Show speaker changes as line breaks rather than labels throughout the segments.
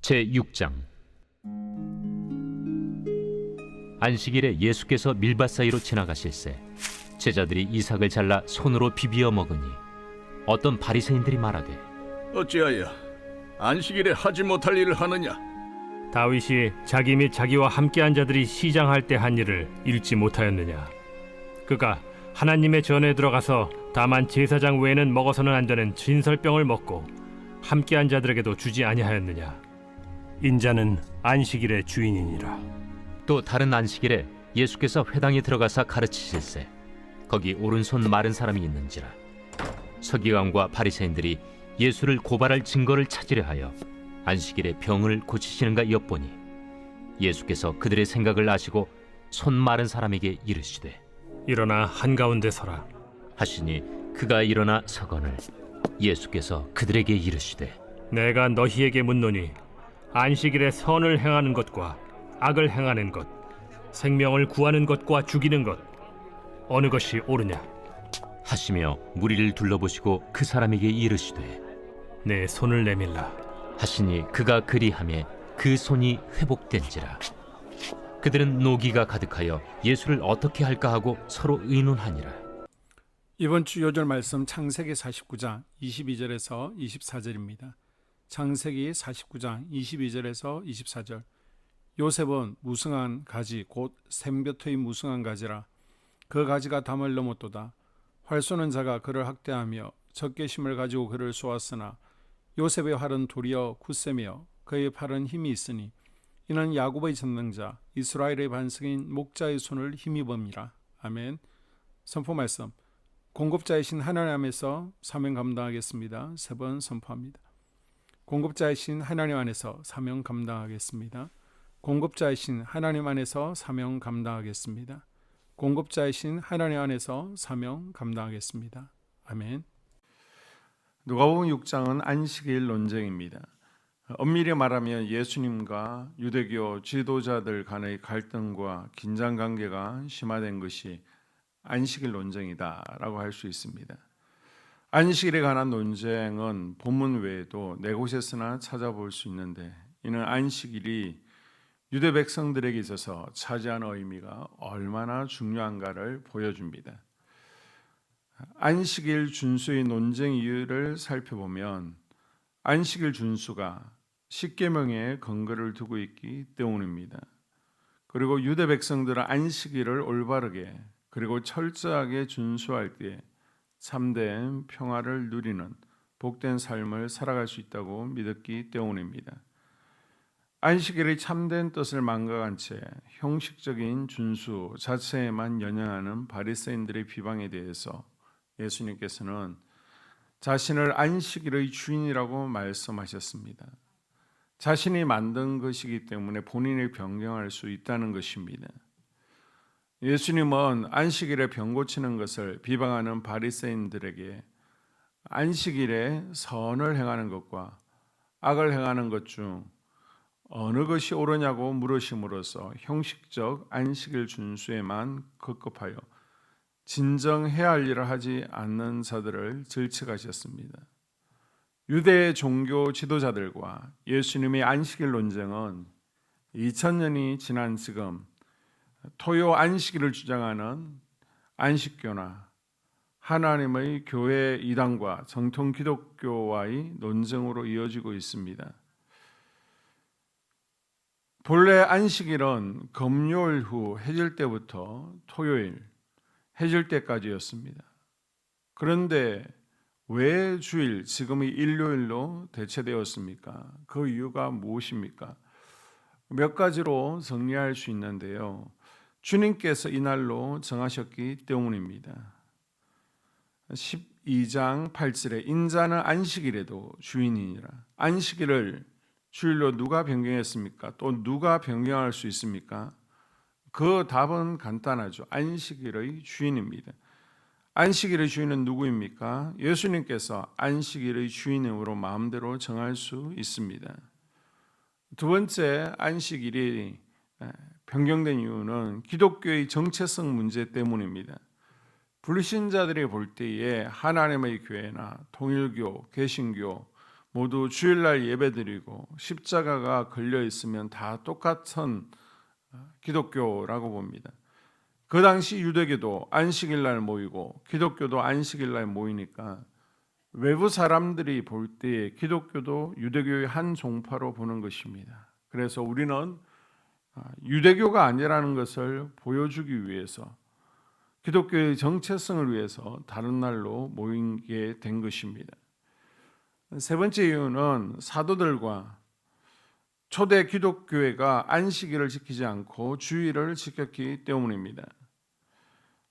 제6장. 안식일에 예수께서 밀밭 사이로 지나가실새 제자들이 이삭을 잘라 손으로 비비어 먹으니 어떤 바리새인들이 말하되,
어찌하여 안식일에 하지 못할 일을 하느냐?
다윗이 자기 및 자기와 함께한 자들이 시장할 때 한 일을 읽지 못하였느냐? 그가 하나님의 전에 들어가서 다만 제사장 외에는 먹어서는 안 되는 진설병을 먹고 함께한 자들에게도 주지 아니하였느냐? 인자는 안식일의 주인이니라.
또 다른 안식일에 예수께서 회당에 들어가사 가르치실새 거기 오른손 마른 사람이 있는지라. 서기관과 바리새인들이 예수를 고발할 증거를 찾으려 하여 안식일에 병을 고치시는가 엿보니, 예수께서 그들의 생각을 아시고 손 마른 사람에게 이르시되,
일어나 한가운데 서라.
하시니 그가 일어나 서거늘 예수께서 그들에게 이르시되,
내가 너희에게 묻노니 안식일에 선을 행하는 것과 악을 행하는 것, 생명을 구하는 것과 죽이는 것, 어느 것이 옳으냐?
하시며 무리를 둘러보시고 그 사람에게 이르시되,
내 손을 내밀라.
하시니 그가 그리하매 그 손이 회복된지라. 그들은 노기가 가득하여 예수를 어떻게 할까 하고 서로 의논하니라.
이번 주 요절 말씀 창세기 49장 22절에서 24절입니다. 창세기 49장 22절에서 24절. 요셉은 무성한 가지 곧 샘볕의 무성한 가지라. 그 가지가 담을 넘었도다. 활 쏘는 자가 그를 학대하며 적개심을 가지고 그를 쏘았으나 요셉의 활은 도리어 굳세며 그의 팔은 힘이 있으니 이는 야곱의 전능자 이스라엘의 반석인 목자의 손을 힘입음이라. 아멘. 선포 말씀. 공급자이신 하나님 안에서 사명 감당하겠습니다. 3번 선포합니다. 공급자이신 하나님 안에서 사명 감당하겠습니다. 공급자이신 하나님 안에서 사명 감당하겠습니다. 공급자이신 하나님 안에서 사명 감당하겠습니다. 아멘.
누가복음 6장은 안식일 논쟁입니다. 엄밀히 말하면 예수님과 유대교 지도자들 간의 갈등과 긴장 관계가 심화된 것이 안식일 논쟁이다라고 할 수 있습니다. 안식일에 관한 논쟁은 본문 외에도 네 곳에서나 찾아볼 수 있는데, 이는 안식일이 유대 백성들에게 있어서 차지하는 의미가 얼마나 중요한가를 보여줍니다. 안식일 준수의 논쟁 이유를 살펴보면 안식일 준수가 십계명에 근거를 두고 있기 때문입니다. 그리고 유대 백성들은 안식일을 올바르게 그리고 철저하게 준수할 때 참된 평화를 누리는 복된 삶을 살아갈 수 있다고 믿었기 때문입니다. 안식일의 참된 뜻을 망각한 채 형식적인 준수 자체에만 연연하는 바리새인들의 비방에 대해서 예수님께서는 자신을 안식일의 주인이라고 말씀하셨습니다. 자신이 만든 것이기 때문에 본인이 변경할 수 있다는 것입니다. 예수님은 안식일에 병 고치는 것을 비방하는 바리새인들에게 안식일에 선을 행하는 것과 악을 행하는 것 중 어느 것이 옳으냐고 물으심으로써 형식적 안식일 준수에만 급급하여 진정해야 할 일을 하지 않는 자들을 질책하셨습니다. 유대 종교 지도자들과 예수님의 안식일 논쟁은 2000년이 지난 지금 토요 안식일을 주장하는 안식교나 하나님의 교회 이단과 정통 기독교와의 논쟁으로 이어지고 있습니다. 본래 안식일은 금요일 후 해질 때부터 토요일 해질 때까지였습니다. 그런데 왜 주일, 지금의 일요일로 대체되었습니까? 그 이유가 무엇입니까? 몇 가지로 정리할 수 있는데요. 주님께서 이날로 정하셨기 때문입니다. 12장 8절에 인자는 안식일에도 주인이니라. 안식일을 주일로 누가 변경했습니까? 또 누가 변경할 수 있습니까? 그 답은 간단하죠. 안식일의 주인입니다. 안식일의 주인은 누구입니까? 예수님께서 안식일의 주인으로 마음대로 정할 수 있습니다. 두 번째, 안식일이 변경된 이유는 기독교의 정체성 문제 때문입니다. 불신자들이 볼 때에 하나님의 교회나 통일교, 개신교, 모두 주일날 예배드리고 십자가가 걸려 있으면 다 똑같은 기독교라고 봅니다. 그 당시 유대교도 안식일날 모이고 기독교도 안식일날 모이니까 외부 사람들이 볼 때에 기독교도 유대교의 한 종파로 보는 것입니다. 그래서 우리는 유대교가 아니라는 것을 보여주기 위해서 기독교의 정체성을 위해서 다른 날로 모이게 된 것입니다. 세 번째 이유는 사도들과 초대 기독교회가 안식일을 지키지 않고 주일을 지켰기 때문입니다.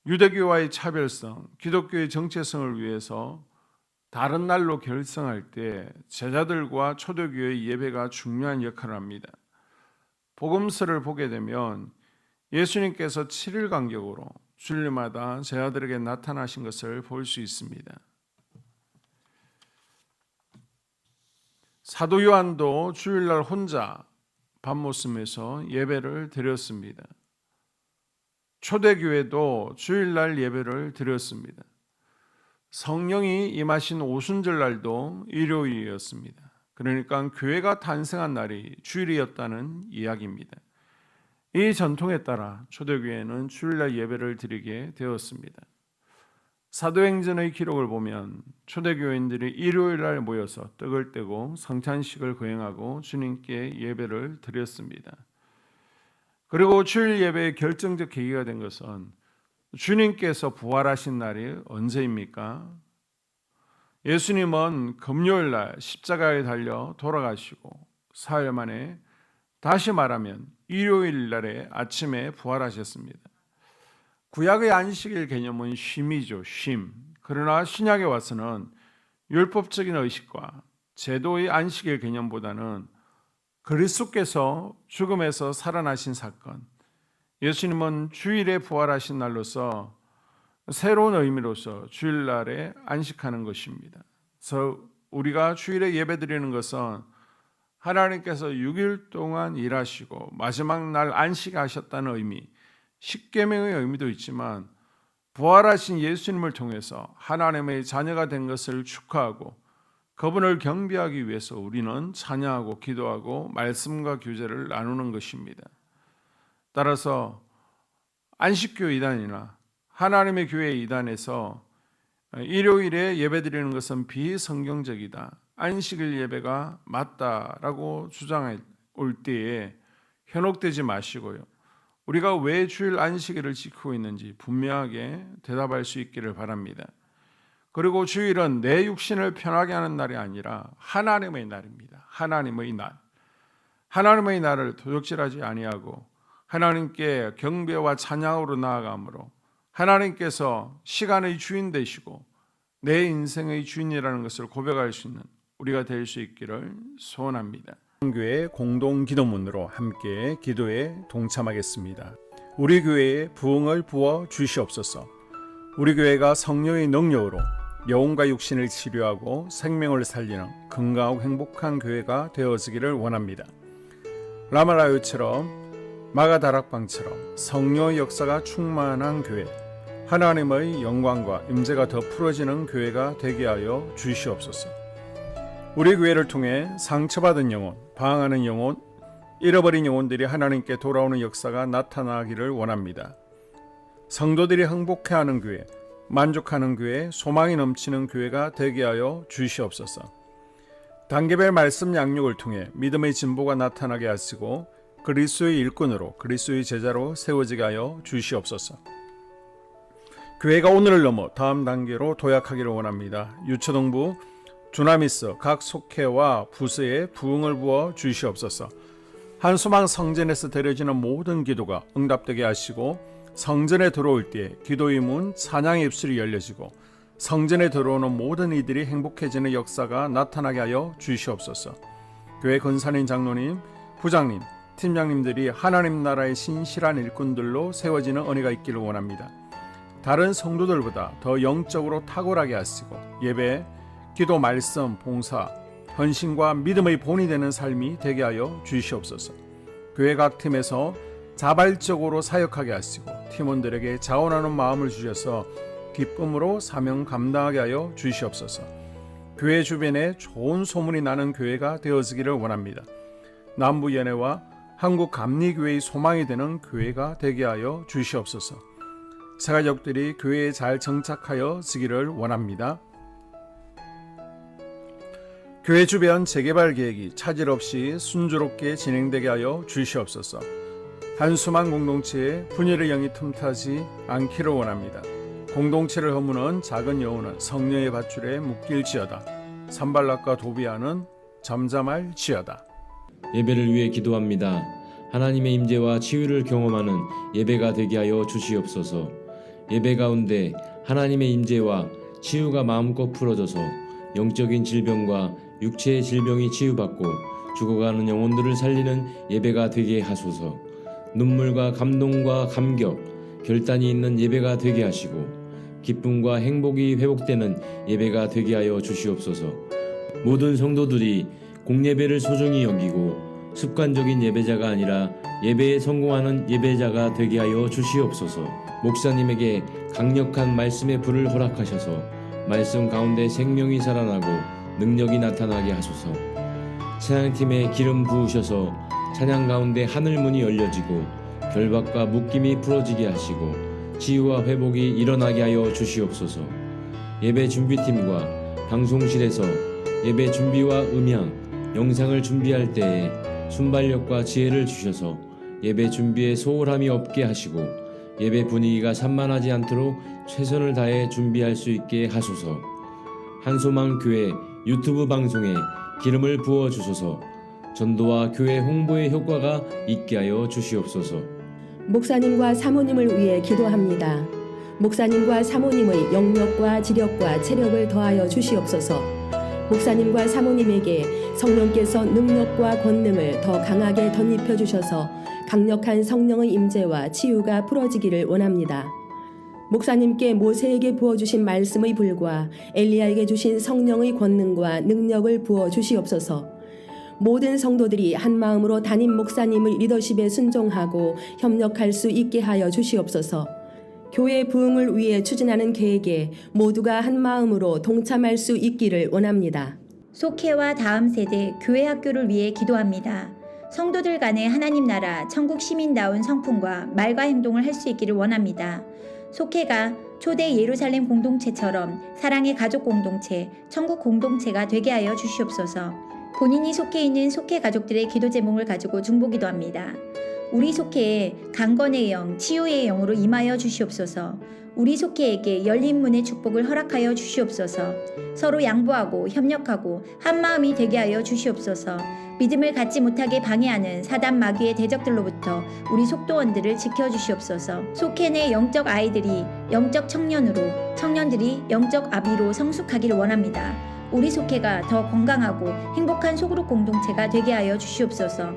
유대교와의 차별성, 기독교의 정체성을 위해서 다른 날로 결성할 때 제자들과 초대교회의 예배가 중요한 역할을 합니다. 복음서를 보게 되면 예수님께서 7일 간격으로 주일마다 제자들에게 나타나신 것을 볼 수 있습니다. 사도 요한도 주일날 혼자 밤모섬에서 예배를 드렸습니다. 초대교회도 주일날 예배를 드렸습니다. 성령이 임하신 오순절 날도 일요일이었습니다. 그러니까 교회가 탄생한 날이 주일이었다는 이야기입니다. 이 전통에 따라 초대교회는 주일날 예배를 드리게 되었습니다. 사도행전의 기록을 보면 초대교인들이 일요일날 모여서 떡을 떼고 성찬식을 거행하고 주님께 예배를 드렸습니다. 그리고 주일 예배의 결정적 계기가 된 것은 주님께서 부활하신 날이 언제입니까? 예수님은 금요일날 십자가에 달려 돌아가시고 사흘 만에 다시 말하면 일요일날에 아침에 부활하셨습니다. 구약의 안식일 개념은 쉼이죠, 쉼. 그러나 신약에 와서는 율법적인 의식과 제도의 안식일 개념보다는 그리스도께서 죽음에서 살아나신 사건, 예수님은 주일에 부활하신 날로서 새로운 의미로서 주일날에 안식하는 것입니다. 그래서 우리가 주일에 예배드리는 것은 하나님께서 6일 동안 일하시고 마지막 날 안식하셨다는 의미, 십계명의 의미도 있지만 부활하신 예수님을 통해서 하나님의 자녀가 된 것을 축하하고 그분을 경배하기 위해서 우리는 찬양하고 기도하고 말씀과 교제를 나누는 것입니다. 따라서 안식교 이단이나 하나님의 교회 이단에서 일요일에 예배드리는 것은 비성경적이다, 안식일 예배가 맞다라고 주장할 때에 현혹되지 마시고요. 우리가 왜 주일 안식일을 지키고 있는지 분명하게 대답할 수 있기를 바랍니다. 그리고 주일은 내 육신을 편하게 하는 날이 아니라 하나님의 날입니다. 하나님의 날. 하나님의 날을 도적질하지 아니하고 하나님께 경배와 찬양으로 나아가므로 하나님께서 시간의 주인 되시고 내 인생의 주인이라는 것을 고백할 수 있는 우리가 될 수 있기를 소원합니다.
교회 공동 기도문으로 함께 기도에 동참하겠습니다. 우리 교회에 부흥을 부어 주시옵소서. 우리 교회가 성령의 능력으로 영혼과 육신을 치료하고 생명을 살리는 건강하고 행복한 교회가 되어지기를 원합니다. 라말라요처럼 마가다락방처럼 성령의 역사가 충만한 교회, 하나님의 영광과 임재가 더 풀어지는 교회가 되게 하여 주시옵소서. 우리 교회를 통해 상처받은 영혼, 방황하는 영혼, 잃어버린 영혼들이 하나님께 돌아오는 역사가 나타나기를 원합니다. 성도들이 행복해하는 교회, 만족하는 교회, 소망이 넘치는 교회가 되게 하여 주시옵소서. 단계별 말씀 양육을 통해 믿음의 진보가 나타나게 하시고 그리스도의 일꾼으로 그리스도의 제자로 세워지게 하여 주시옵소서. 교회가 오늘을 넘어 다음 단계로 도약하기를 원합니다. 유초동부 주나미스 각 속회와 부서에 부흥을 부어 주시옵소서. 한소망 성전에서 드려지는 모든 기도가 응답되게 하시고 성전에 들어올 때 기도의 문, 찬양의 입술이 열려지고 성전에 들어오는 모든 이들이 행복해지는 역사가 나타나게 하여 주시옵소서. 교회 권사님, 장로님, 부장님, 팀장님들이 하나님 나라의 신실한 일꾼들로 세워지는 은혜가 있기를 원합니다. 다른 성도들보다 더 영적으로 탁월하게 하시고 예배, 기도, 말씀, 봉사, 헌신과 믿음의 본이 되는 삶이 되게 하여 주시옵소서. 교회 각 팀에서 자발적으로 사역하게 하시고 팀원들에게 자원하는 마음을 주셔서 기쁨으로 사명 감당하게 하여 주시옵소서. 교회 주변에 좋은 소문이 나는 교회가 되어지기를 원합니다. 남부연회와 한국감리교회의 소망이 되는 교회가 되게 하여 주시옵소서. 새가족들이 교회에 잘 정착하여 지기를 원합니다. 교회 주변 재개발 계획이 차질 없이 순조롭게 진행되게 하여 주시옵소서. 한수만 공동체에 분열의 영이 틈타지 않기를 원합니다. 공동체를 허무는 작은 여우는 성령의 밧줄에 묶일지어다. 산발락과 도비아는 잠잠할지어다.
예배를 위해 기도합니다. 하나님의 임재와 치유를 경험하는 예배가 되게 하여 주시옵소서. 예배 가운데 하나님의 임재와 치유가 마음껏 풀어져서 영적인 질병과 육체의 질병이 치유받고 죽어가는 영혼들을 살리는 예배가 되게 하소서. 눈물과 감동과 감격, 결단이 있는 예배가 되게 하시고 기쁨과 행복이 회복되는 예배가 되게 하여 주시옵소서. 모든 성도들이 공예배를 소중히 여기고 습관적인 예배자가 아니라 예배에 성공하는 예배자가 되게 하여 주시옵소서. 목사님에게 강력한 말씀의 불을 허락하셔서 말씀 가운데 생명이 살아나고 능력이 나타나게 하소서. 찬양팀에 기름 부으셔서 찬양 가운데 하늘 문이 열려지고 결박과 묶임이 풀어지게 하시고 치유와 회복이 일어나게 하여 주시옵소서. 예배 준비팀과 방송실에서 예배 준비와 음향, 영상을 준비할 때에 순발력과 지혜를 주셔서 예배 준비에 소홀함이 없게 하시고 예배 분위기가 산만하지 않도록 최선을 다해 준비할 수 있게 하소서. 한소망 교회 유튜브 방송에 기름을 부어 주소서. 전도와 교회 홍보의 효과가 있게 하여 주시옵소서.
목사님과 사모님을 위해 기도합니다. 목사님과 사모님의 영력과 지력과 체력을 더하여 주시옵소서. 목사님과 사모님에게 성령께서 능력과 권능을 더 강하게 덧입혀 주셔서 강력한 성령의 임재와 치유가 풀어지기를 원합니다. 목사님께 모세에게 부어주신 말씀의 불과 엘리야에게 주신 성령의 권능과 능력을 부어 주시옵소서. 모든 성도들이 한 마음으로 담임 목사님의 리더십에 순종하고 협력할 수 있게 하여 주시옵소서. 교회 부흥을 위해 추진하는 계획에 모두가 한 마음으로 동참할 수 있기를 원합니다.
속회와 다음 세대 교회 학교를 위해 기도합니다. 성도들 간의 하나님 나라 천국 시민다운 성품과 말과 행동을 할 수 있기를 원합니다. 속회가 초대 예루살렘 공동체처럼 사랑의 가족 공동체, 천국 공동체가 되게 하여 주시옵소서. 본인이 속해 있는 속회 가족들의 기도 제목을 가지고 중보기도합니다. 우리 속회에 강건의 영, 치유의 영으로 임하여 주시옵소서. 우리 속회에게 열린 문의 축복을 허락하여 주시옵소서. 서로 양보하고 협력하고 한마음이 되게 하여 주시옵소서. 믿음을 갖지 못하게 방해하는 사단 마귀의 대적들로부터 우리 속도원들을 지켜주시옵소서. 속회 내 영적 아이들이 영적 청년으로, 청년들이 영적 아비로 성숙하기를 원합니다. 우리 속회가 더 건강하고 행복한 소그룹 공동체가 되게 하여 주시옵소서.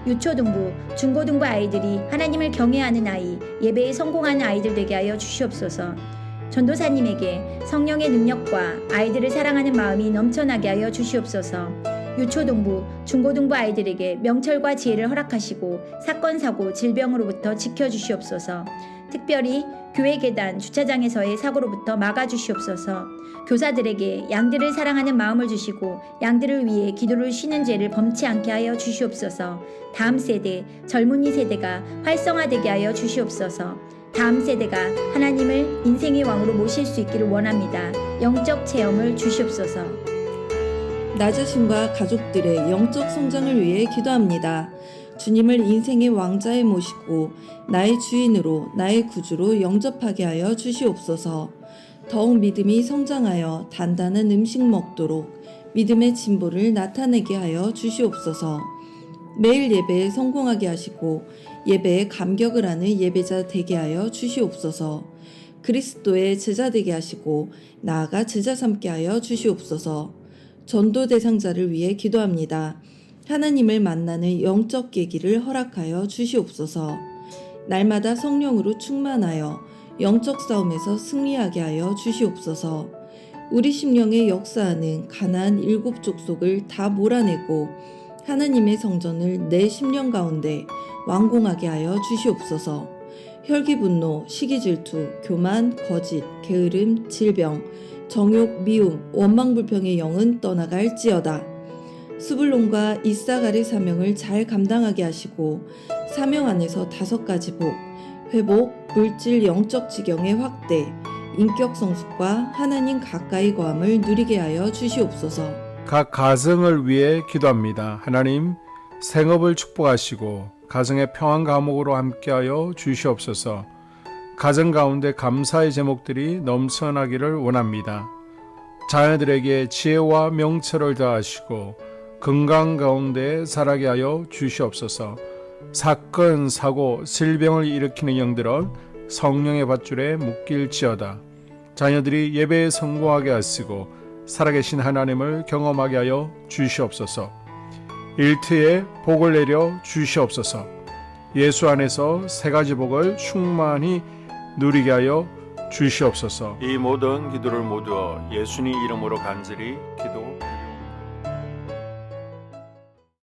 유초등부, 중고등부 아이들이 하나님을 경외하는 아이, 예배에 성공하는 아이들 되게 하여 주시옵소서. 전도사님에게 성령의 능력과 아이들을 사랑하는 마음이 넘쳐나게 하여 주시옵소서. 유초등부, 중고등부 아이들에게 명철과 지혜를 허락하시고 사건, 사고, 질병으로부터 지켜주시옵소서. 특별히 교회 계단, 주차장에서의 사고로부터 막아주시옵소서. 교사들에게 양들을 사랑하는 마음을 주시고 양들을 위해 기도를 쉬는 죄를 범치 않게 하여 주시옵소서. 다음 세대, 젊은이 세대가 활성화되게 하여 주시옵소서. 다음 세대가 하나님을 인생의 왕으로 모실 수 있기를 원합니다. 영적 체험을 주시옵소서.
나 자신과 가족들의 영적 성장을 위해 기도합니다. 주님을 인생의 왕자에 모시고 나의 주인으로 나의 구주로 영접하게 하여 주시옵소서. 더욱 믿음이 성장하여 단단한 음식 먹도록 믿음의 진보를 나타내게 하여 주시옵소서. 매일 예배에 성공하게 하시고 예배에 감격을 하는 예배자 되게 하여 주시옵소서. 그리스도의 제자 되게 하시고 나아가 제자 삼게 하여 주시옵소서. 전도 대상자를 위해 기도합니다. 하나님을 만나는 영적 계기를 허락하여 주시옵소서. 날마다 성령으로 충만하여 영적 싸움에서 승리하게 하여 주시옵소서. 우리 심령에 역사하는 가나안 7 족속을 다 몰아내고 하나님의 성전을 내 심령 가운데 완공하게 하여 주시옵소서. 혈기분노, 시기질투, 교만, 거짓, 게으름, 질병, 정욕, 미움, 원망불평의 영은 떠나갈지어다. 스불론과 이사갈의 사명을 잘 감당하게 하시고 사명 안에서 5가지 복, 회복, 물질 영적 지경의 확대, 인격 성숙과 하나님 가까이 거함을 누리게 하여 주시옵소서.
각 가정을 위해 기도합니다. 하나님, 생업을 축복하시고 가정의 평안 감옥으로 함께하여 주시옵소서. 가정 가운데 감사의 제목들이 넘쳐나기를 원합니다. 자녀들에게 지혜와 명철을 더하시고 건강 가운데 살아게 하여 주시옵소서. 사건, 사고, 질병을 일으키는 영들은 성령의 밧줄에 묶일지어다. 자녀들이 예배에 성공하게 하시고 살아계신 하나님을 경험하게 하여 주시옵소서. 일터에 복을 내려 주시옵소서. 예수 안에서 3가지 복을 충만히 누리게 하여 주시옵소서. 이 모든 기도를 모두 예수님 이름으로 간절히 기도